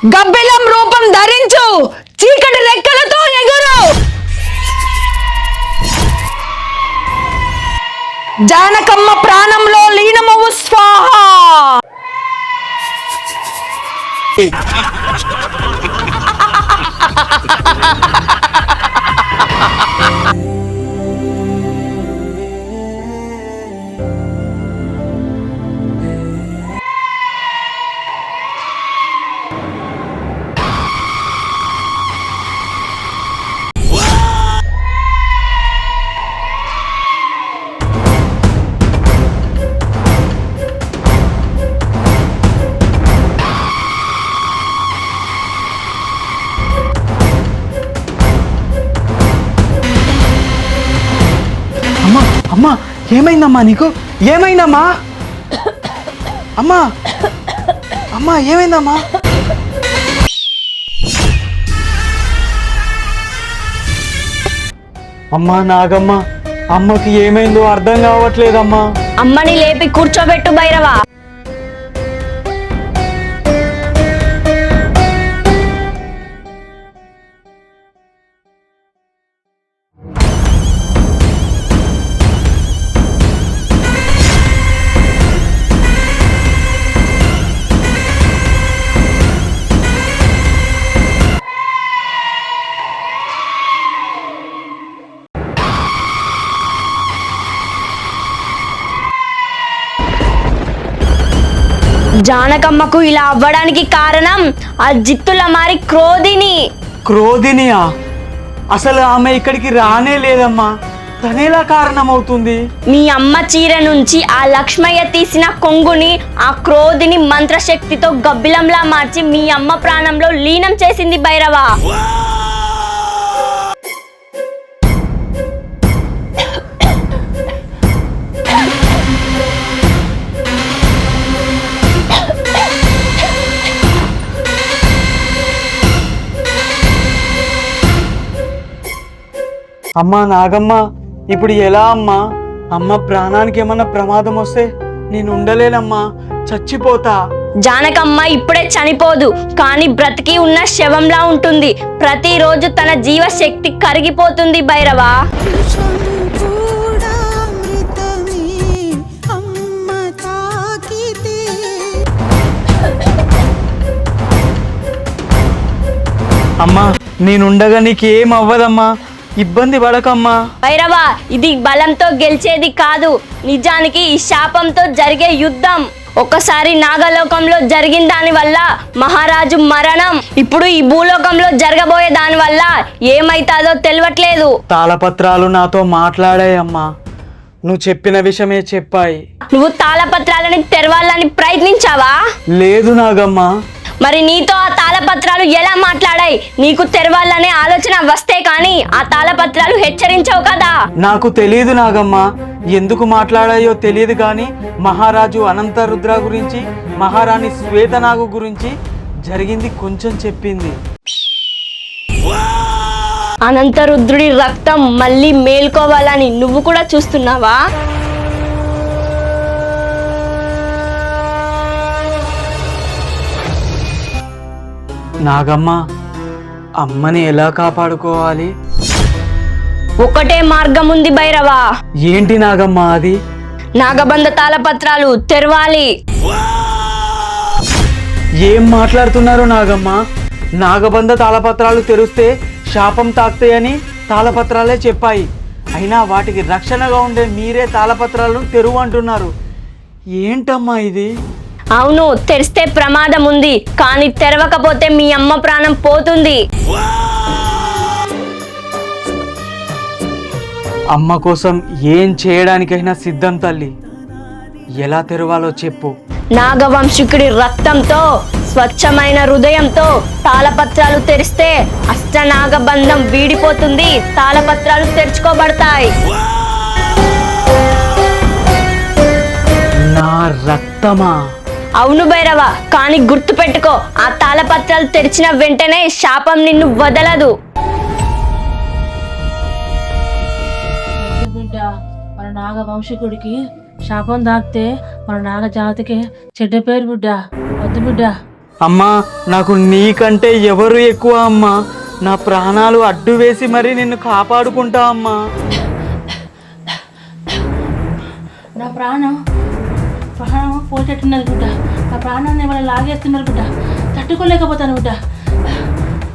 గబ్బిలం రూపం ధరించు, చీకటి రెక్కలతో ఎగురు. జానకమ్మ ప్రాణంలో లీనమవు స్వాహ. అమ్మా ఏమైందమ్మా నీకు? ఏమైందమ్మా? అమ్మా అమ్మా ఏమైందమ్మా? అమ్మా నాగమ్మ, అమ్మకి ఏమైందో అర్థం కావట్లేదమ్మా. అమ్మని లేపి కూర్చోబెట్టు భైరవా. జానకమ్మకు ఇలా అవ్వడానికి కారణం ఆ జిత్తుల మారి క్రోధిని. క్రోధినియా? అసలు ఆమె ఇక్కడికి రానే లేదమ్మా, తనేలా కారణమవుతుంది? మీ అమ్మ చీర నుంచి ఆ లక్ష్మయ్య తీసిన కొంగుని ఆ క్రోధిని మంత్రశక్తితో గబ్బిలంలా మార్చి మీ అమ్మ ప్రాణంలో లీనం చేసింది భైరవ. అమ్మా నాగమ్మ, ఇప్పుడు ఎలా అమ్మా? అమ్మ ప్రాణానికి ఏమన్నా ప్రమాదం వస్తే నేను ఉండలేనమ్మా, చచ్చిపోతా. జానకమ్మ ఇప్పుడే చనిపోదు, కానీ బ్రతికి ఉన్న శవంలా ఉంటుంది. ప్రతిరోజు తన జీవశక్తి కరిగిపోతుంది భైరవ. అమ్మా నేనుండగా నీకేం అవ్వదమ్మా, ఇబ్బంది పడకమ్మా. భైరవ, ఇది బలంతో గెలిచేది కాదు, నిజానికి ఈ శాపంతో జరిగే యుద్ధం. ఒకసారి నాగలోకంలో జరిగిన దాని వల్ల మహారాజు మరణం, ఇప్పుడు ఈ భూలోకంలో జరగబోయే దాని వల్ల ఏమైతాదో తెలియట్లేదు. తాళపత్రాలు నాతో మాట్లాడాయమ్మా, నువ్వు చెప్పిన విషయమే చెప్పాయి. నువ్వు తాళపత్రాలని తెరవాలని ప్రయత్నించావా? లేదు నాగమ్మ. మరి నీతో ఆ తాళపత్రాలు ఎలా మాట్లాడాయి? నీకు తెరవాలనే ఆలోచన వస్తే కానీ ఆ తాళపత్రాలు హెచ్చరించవు కదా. నాకు తెలియదు నాగమ్మ, ఎందుకు మాట్లాడాయో తెలియదు, కానీ మహారాజు అనంతరుద్ర గురించి, మహారాణి శ్వేతనాగు గురించి జరిగింది కొంచెం చెప్పింది. అనంతరుద్రుడి రక్తం మళ్ళీ మేల్కోవాలని నువ్వు కూడా చూస్తున్నావా? నాగమ్మ, అమ్మని ఎలా కాపాడుకోవాలి? ఒకటే మార్గం ఉంది భైరవ. ఏంటి నాగమ్మ అది? నాగబంధ తాళపత్రాలు తెరవాలి. ఏం మాట్లాడుతున్నారు నాగమ్మ? నాగబంధ తాళపత్రాలు తెరిస్తే శాపం తాకుతాయని తాళపత్రాలే చెప్పాయి. అయినా వాటికి రక్షణగా ఉండే మీరే తాళపత్రాలను తెరువు అంటున్నారు. ఏంటమ్మా ఇది? అవును, తెరిస్తే ప్రమాదం ఉంది, కానీ తెరవకపోతే మీ అమ్మ ప్రాణం పోతుంది. అమ్మ కోసం ఏం చేయడానికైనా సిద్ధం తల్లి. ఎలా తెరవాలో చెప్పు. నాగవంశికుడి రక్తంతో, స్వచ్ఛమైన హృదయంతో తాళపత్రాలు తెరిస్తే అష్టనాగబంధం వీడిపోతుంది, తాళపత్రాలు తెరుచుకోబడతాయి. నా రక్తమా? అవును భైరవ, కానీ గుర్తు పెట్టుకో, ఆ తాళపత్రాలు తెరిచిన వెంటనే శాపం నిన్ను వదలదు. మన నాగవంశకుడికి శాపం తాకితే మన నాగ జాతికి చెడ్డ పేరు బిడ్డ. వద్దు బిడ్డ. అమ్మా నాకు నీకంటే ఎవరు ఎక్కువ అమ్మా. నా ప్రాణాలు అడ్డు వేసి మరీ నిన్ను కాపాడుకుంటా అమ్మా. నా ప్రాణం పోయేటట్టున్నది బిడ్డ. నా ప్రాణాన్ని ఎవరు లాగేస్తున్నారు బిడ్డ. తట్టుకోలేకపోతాను బిడ్డ.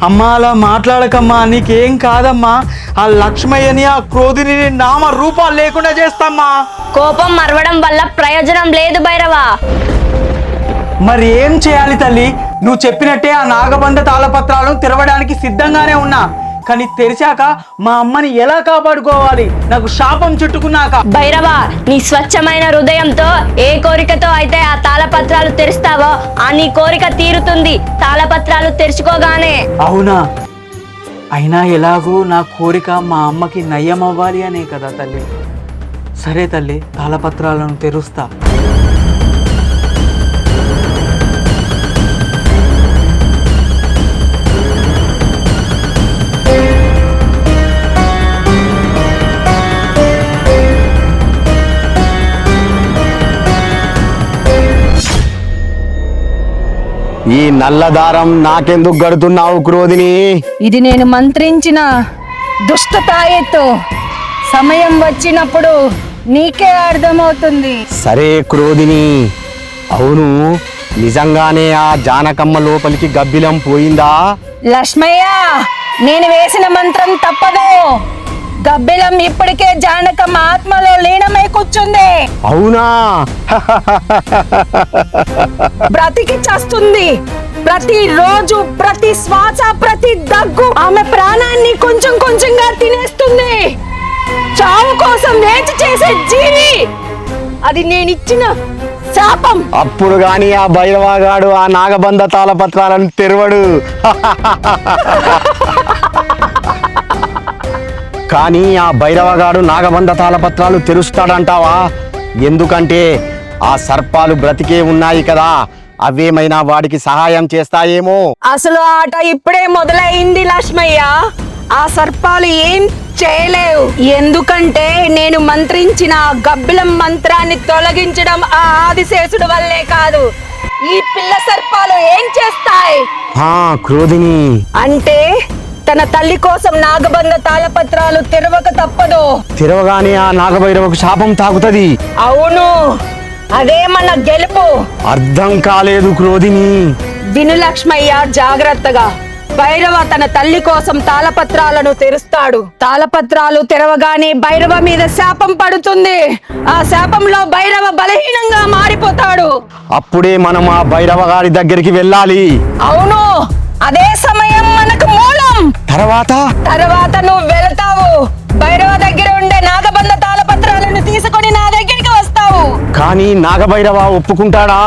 అమ్మా అలా మాట్లాడకమ్మా, నీకేం కాదమ్మా. ఆ లక్ష్మయ్యని ఆ క్రోధిని నామ రూపాలు లేకుండా చేస్తామ్మా. కోపం మరవడం వల్ల ప్రయోజనం లేదు భైరవా. మరి ఏం చేయాలి తల్లి? నువ్వు చెప్పినట్టే ఆ నాగబంధ తాళపత్రాలను తెరవడానికి సిద్ధంగానే ఉన్నా. కానీ తెరిచాక మా అమ్మని ఎలా కాపాడుకోవాలి? నాకు శాపం చుట్టుకున్నాక. భైరవా, నీ స్వచ్ఛమైన హృదయంతో ఏ కోరికతో అయితే ఆ తాళపత్రాలు తెరుస్తావో ఆ నీ కోరిక తీరుతుంది తాళపత్రాలు తెరుచుకోగానే. అవునా? అయినా ఎలాగూ నా కోరిక మా అమ్మకి నయ్యం అవ్వాలి అనే కదా తల్లి. సరే తల్లి, తాళపత్రాలను తెరుస్తా. ఈ నల్లదారం నాకెందుకు గడుతున్నావు క్రోధిని? ఇది నేను మంత్రించిన దుష్ట తాయెత్తు. సమయం వచ్చినప్పుడు నీకే అర్థమవుతుంది. సరే క్రోధిని, అవును నిజంగానే ఆ జానకమ్మ లోపలికి గబ్బిలం పోయిందా? లక్ష్మయ్య, నేను వేసిన మంత్రం తప్పదు. గబ్బిలం ఇప్పటికే జానకమ్మ ఆత్మలో లీనమై కూర్చుంది. అవునా? బ్రతికి చస్తుంది. ప్రతి రోజు, ప్రతి శ్వాస, ప్రతి దగ్గు ఆమె ప్రాణాన్ని కొంచెం కొంచెంగా తినేస్తుంది. చావు కోసం వేచి చేసే జీవి అది నేనిచ్చిన శాపం. అప్పుడు గాని ఆ భైరవగాడు ఆ నాగబంధ తాళపత్రాలను తెరవడు. కానీ ఆ భైరవగాడు నాగబంధ తాళపత్రాలు తెరుస్తాడంటావా? ఎందుకంటే ఆ సర్పాలు బ్రతికే ఉన్నాయి కదా, అవేమైనా వాడికి సహాయం చేస్తాయేమో. అసలు ఆట ఇప్పుడే మొదలైంది లక్ష్మయ్య. ఆ సర్పాలు ఏం చేయలేవు. ఎందుకంటే నేను మంత్రించిన ఆ గబ్బిలం మంత్రాన్ని తొలగించడం ఆ ఆదిశేషుడు వల్లే కాదు. ఈ పిల్ల సర్పాలు ఏం చేస్తాయి క్రోధిని అంటే తన తల్లి కోసం నాగబంధ తాళపత్రాలు తెరవక తప్పదు. తెరవగానే ఆ నాగభైరవకు శాపం తాకుతది. అవును, అదే మన గెలుపు. అర్థం కాలేదు క్రోధిని. విను లక్ష్మయ్య జాగ్రత్తగా. భైరవ తన తల్లి కోసం తాళపత్రాలను తెరుస్తాడు. తాళపత్రాలు తెరవగానే భైరవ మీద శాపం పడుతుంది. ఆ శాపంలో భైరవ బలహీనంగా మారిపోతాడు. అప్పుడే మనం ఆ భైరవ గారి దగ్గరికి వెళ్ళాలి. అవును, అదే సమయం మనకు మూలం. తర్వాత నువ్వు వెళతావు. భైరవ దగ్గర ఉండే నాగబంధ తాళపత్రాలను తీసుకొని నా దగ్గరికి వస్తావు. కానీ నాగభైరవ ఒప్పుకుంటాడా?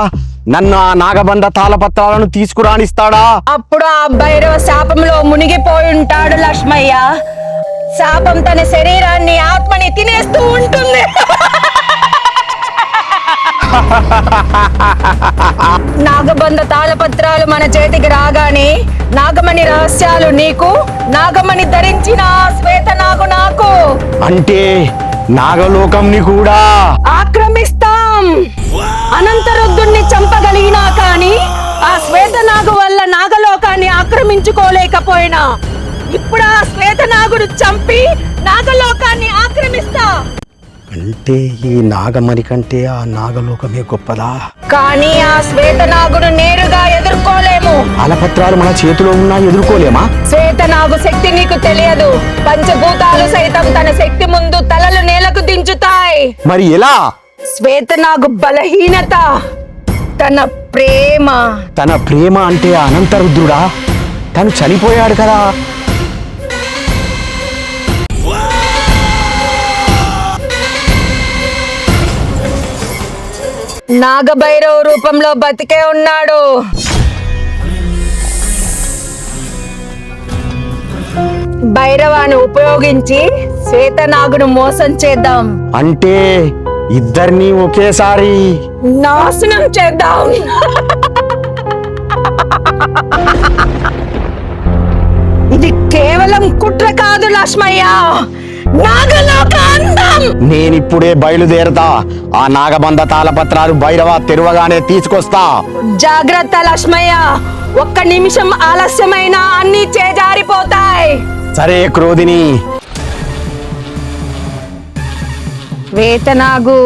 నన్ను ఆ నాగబంధ తాళపత్రాలను తీసుకురానిస్తాడా? అప్పుడు ఆ భైరవ శాపంలో మునిగిపోయి ఉంటాడు లక్ష్మయ్య. శాపం తన శరీరాన్ని, ఆత్మని తినేస్తూ ఉంటుంది. నాగబంధ తాళపత్రాలు మన చేతికి రాగానే నాగమణి రహస్యాలు నీకు, నాగమణి ధరించిన శ్వేత నాగు నాకు. అంటే నాగలోకంని కూడా ఆక్రమిస్తాం. అనంతరుద్రుణ్ణి చంపగలిగినా కానీ ఆ శ్వేతనాగు వల్ల నాగలోకాన్ని ఆక్రమించుకోలేకపోయినా ఇప్పుడు ఆ శ్వేతనాగుడు చంపి నాగలోకాన్ని ఆక్రమిస్తా. అంటే ఈ నాగమణి కంటే ఆ నాగలోకమే గొప్పదా? కానీ ఆ శ్వేతనాగుడు నేరుగా ఎదుర్కోలేము. తాళపత్రాలు మన చేతిలో ఉన్నా ఎదుర్కోలేమా? శ్వేతనాగు శక్తి నీకు తెలియదు. పంచభూతాలు సైతం తన శక్తి ముందు తలలు నేలకు దించుతాయి. మరి ఎలా? శ్వేతనాగు బలహీనత తన ప్రేమ. తన ప్రేమ అంటే అనంతరుద్రుడా? తను చనిపోయాడు కదా. నాగభైరవ రూపంలో బతికే ఉన్నాడు. భైరవాన్ని ఉపయోగించి శ్వేతనాగును మోసం చేద్దాం. అంటే ఇద్దరిని ఒకేసారి నాశనం చేద్దాం. ఇది కేవలం కుట్ర కాదు లక్ష్మయ్య. నాగలోకాంతం. నేనిప్పుడే బయలుదేరతా. ఆ నాగబంధ తాళపత్రాలు భైరవ తెరవగానే తీసుకొస్తా. జాగ్రత్త లక్ష్మయ్య, ఒక్క నిమిషం ఆలస్యమైన అన్ని చేజారిపోతాయి. సరే క్రోధిని. శ్వేతనాగు,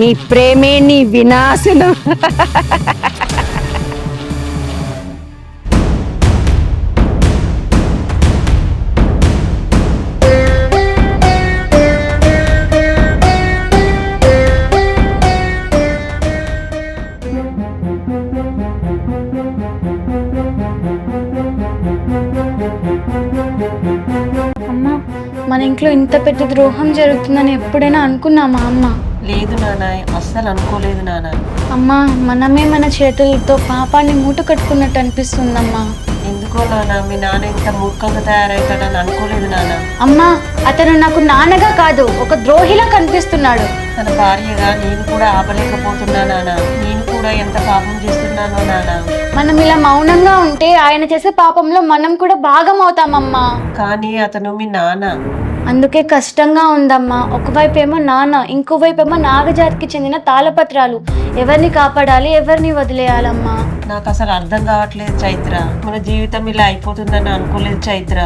నీ ప్రేమే నీ వినాశనం. అమ్మా, మన ఇంట్లో ఇంత పెద్ద ద్రోహం జరుగుతుందని ఎప్పుడైనా అనుకున్నామా అమ్మ? లేదు నాన్న, అస్సలు అనుకోలేదు నాన్న. అమ్మా, మనమే మన చేతులతో పాపాన్ని మూట కట్టుకున్నట్టు అనిపిస్తుందమ్మా. ఎందుకో నాన్న, మీ నాన్న ఇంత మూర్ఖంగా తయారవుతాడని అనుకోలేదు నాన్న. అమ్మా, అతను నాకు నాన్నగా కాదు, ఒక ద్రోహిలా కనిపిస్తున్నాడు. తన భార్యగా నేను కూడా ఆపలేకపోతున్నా నాన్న. నేను కూడా ఎంత పాపం చేస్తున్నానో నాన్న. మనం ఇలా మౌనంగా ఉంటే ఆయన చేసే పాపంలో మనం కూడా భాగం అవుతామమ్మా. కానీ అతను మీ నాన్న. అందుకే కష్టంగా ఉందమ్మా. ఒకవైపు ఏమో నాన్న, ఇంకోవైపు ఏమో నాగజాతికి చెందిన తాళపత్రాలు. ఎవరిని కాపాడాలి, ఎవరిని వదిలేయాలమ్మా? నాకు అసలు అర్థం కావట్లేదు చైత్ర. మన జీవితం ఇలా అయిపోతుందని అనుకోలేదు చైత్ర.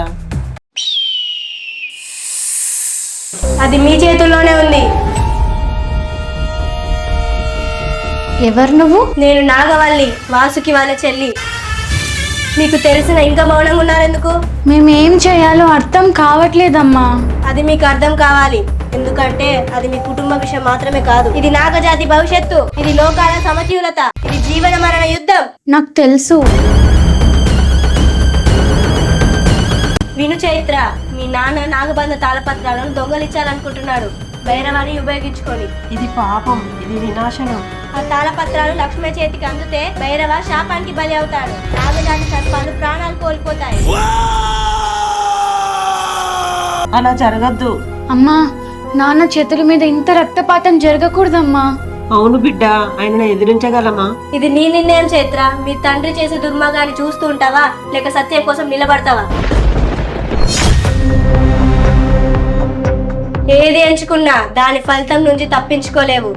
అది మీ చేతుల్లోనే ఉంది. ఎవరు నువ్వు? నేను నాగవల్లి, వాసుకి వాళ్ళ చెల్లి. మీకు తెలిసిన ఇంకా మౌనంగా ఉన్నారెందుకు? మేమేం చేయాలో అర్థం కావట్లేదమ్మా. అది మీకు అర్థం కావాలి. ఎందుకంటే అది మీ కుటుంబ విషయం మాత్రమే కాదు. ఇది నాగజాతి భవిష్యత్తు. ఇది లోకాల సమతుల్యత. ఇది జీవన మరణ యుద్ధం. నాకు తెలుసు. విను చైత్ర, మీ నాన్న నాగబంధ తాళపత్రాలను దొంగలించాలనుకుంటున్నాడు, భైరవాన్ని ఉపయోగించుకొని. ఇది పాపం, ఇది వినాశనం. ఆ తాళపత్రాలు లక్ష్మీ చేతికి అందుతే భైరవ శాపానికి బలి అవుతాడు. నాగజాతి సర్పాలు ప్రాణాలు కోల్పోతాయి. అలా జరగద్దు. అమ్మా, నాన్న చేతుల మీద ఇంత రక్తపాతం జరగకూడదమ్మా. అవును బిడ్డ, ఆయనను ఎదిరించగలమా? ఇది నీ నిర్ణయం చైత్ర. మీ తండ్రి చేసే దుర్మార్గాన్ని చూస్తూ ఉంటావా, లేక సత్యం కోసం నిలబడతావా? ఏది ఎంచుకున్నా దాని ఫలితం నుంచి తప్పించుకోలేవు.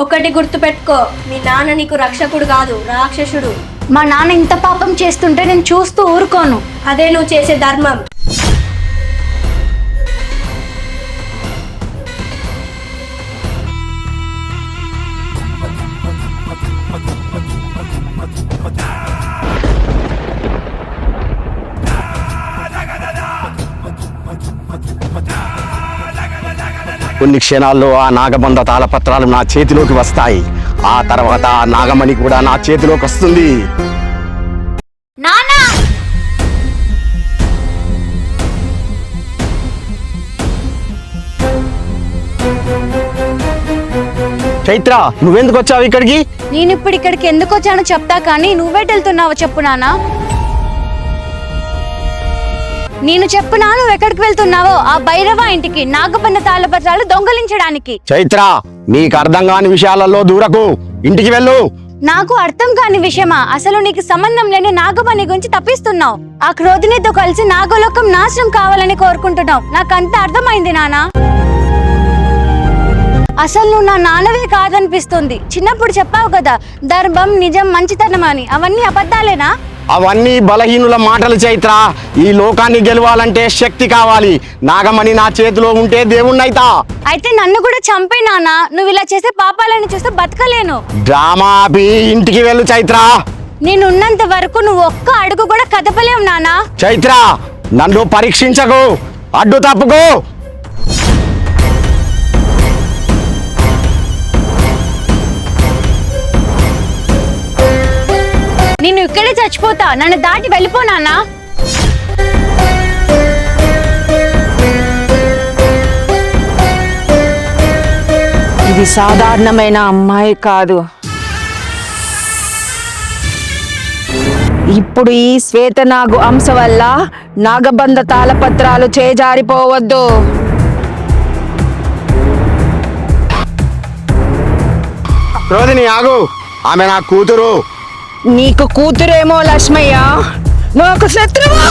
ఒకటి గుర్తు పెట్టుకో, మీ నాన్న నీకు రక్షకుడు కాదు, రాక్షసుడు. మా నాన్న ఇంత పాపం చేస్తుంటే నేను చూస్తూ ఊరుకోను. అదే నువ్వు చేసే ధర్మం. కొన్ని క్షణాల్లో ఆ నాగబంధ తాళపత్రాలు నా చేతిలోకి వస్తాయి. ఆ తర్వాత ఆ నాగమణి కూడా నా చేతిలోకి వస్తుంది. నాన్నా! చైత్ర, నువ్వెందుకు వచ్చావు ఇక్కడికి? నేను ఇప్పుడు ఇక్కడికి ఎందుకు వచ్చానో చెప్తా, కానీ నువ్వేట వెళ్తున్నావో చెప్పు నాన్న. నేను చెప్పునా, నువ్వు ఎక్కడికి వెళ్తున్నావో? ఆ భైరవ ఇంటికి నాగబంధ తాళపత్రాలు దొంగలించడానికి. చైత్ర, నీకు అర్థం కాని విషయాలలో దూరకు. ఇంటికి వెళ్ళు. నాకు అర్థం కాని విషయమా? అసలు నీకు సంబంధం లేని నాగమణి గురించి తప్పిస్తున్నావు. ఆ క్రోధినితో కలిసి నాగలోకం నాశనం కావాలని కోరుకుంటున్నావు. నాకంత అర్థమైంది నాన్న. అసలు నువ్వు నా నాన్నవే కాదనిపిస్తుంది. చిన్నప్పుడు చెప్పావు కదా, ధర్మం, నిజం, మంచితనం అని. అవన్నీ అబద్ధాలేనా? అవన్నీ బలహీనుల మాటలు చైత్ర. ఈ లోకాన్ని గెలవాలంటే శక్తి కావాలి. నాగమణి నా చేతిలో ఉంటే దేవుణ్ణైతా. అయితే నన్ను కూడా చంపే నాన్న. నువ్వు ఇలా చేసే పాపాలను చూస్తే బతకలేను. డ్రామా ఆపి ఇంటికి వెళ్ళు చైత్ర. నేనున్నంత వరకు నువ్వు ఒక్క అడుగు కూడా కదపలేవు నాన్న. చైత్ర, నన్ను పరీక్షించకు. అడ్డు తప్పుకో. నేను ఇక్కడే చచ్చిపోతా. నన్ను దాటి వెళ్ళిపో నాన్న. ఇది సాధారణమైన అమ్మాయి కాదు. ఇప్పుడు ఈ శ్వేతనాగు అంశ వల్ల నాగబంధ తాళపత్రాలు చేజారిపోవద్దు. క్రోధిని ఆగు. ఆమె నా కూతురు. నీకు కూతురేమో లక్ష్మయ్య, నాకు శత్రువు.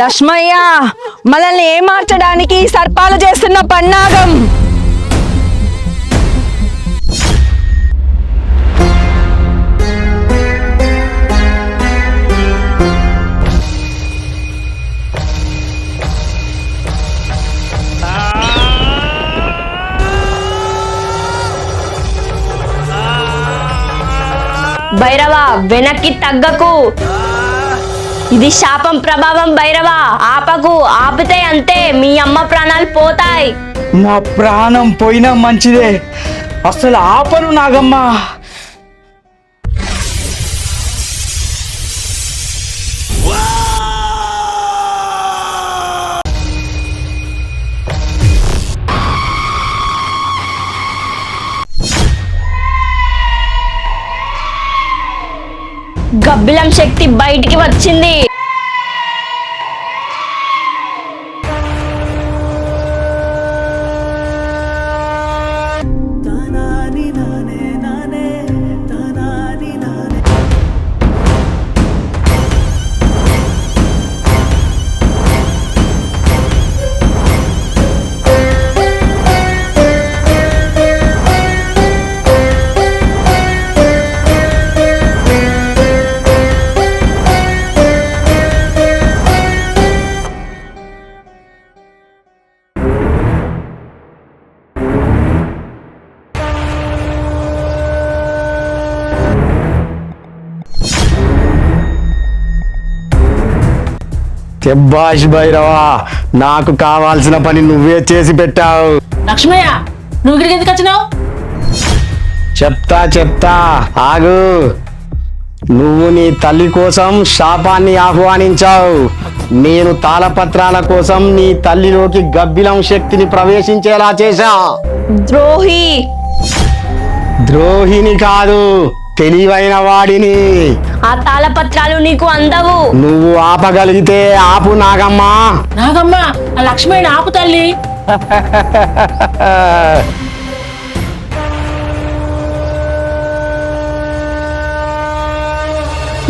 లక్ష్మయ్య, మనల్ని ఏమార్చడానికి ఈ సర్పాలు చేస్తున్న పన్నాగం. భైరవ, వెనక్కి తగ్గకు. ఇది శాపం ప్రభావం. భైరవ, ఆపకు. ఆపితే అంతే, మీ అమ్మ ప్రాణాలు పోతాయి. నా ప్రాణం పోయినా మంచిదే, అసలు ఆపను నాగమ్మ. గబ్బిలం శక్తి బయటికి వచ్చింది. శభాష్ భైరవా, నాకు కావాల్సిన పని నువ్వే చేసి పెట్టావు. లక్ష్మయ్య, నువ్వు ఇక్కడికి ఎందుకు వచ్చినావు? చెప్తా ఆగు. నువ్వు నీ తల్లి కోసం శాపాన్ని ఆహ్వానించావు. నేను తాళపత్రాల కోసం నీ తల్లిలోకి గబ్బిలం శక్తిని ప్రవేశించేలా చేశా. ద్రోహి. ద్రోహిని కాదు, తెలివైన వాడిని. ఆ తాళపత్రాలు నీకు అందవు. నువ్వు ఆపగలిగితే ఆపు నాగమ్మా. నాగమ్మ, ఆ లక్ష్మయ్యని ఆపు తల్లి.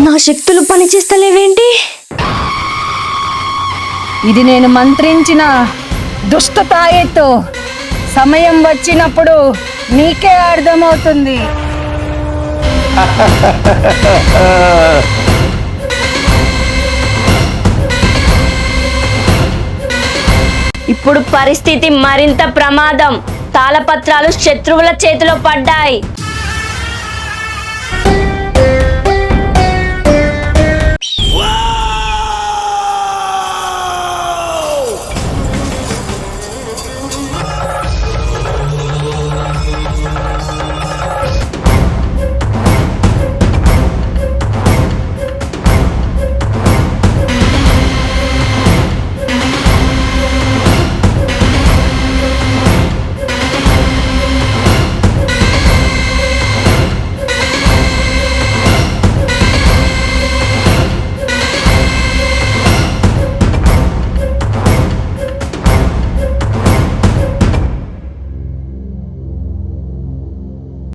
నా శక్తులు పనిచేస్తలేవేంటి? ఇది నేను మంత్రించిన దుష్ట తాయెత్తు. సమయం వచ్చినప్పుడు నీకే అర్థమవుతుంది. ఇప్పుడు పరిస్థితి మరింత ప్రమాదం. తాళపత్రాలు శత్రువుల చేతిలో పడ్డాయి.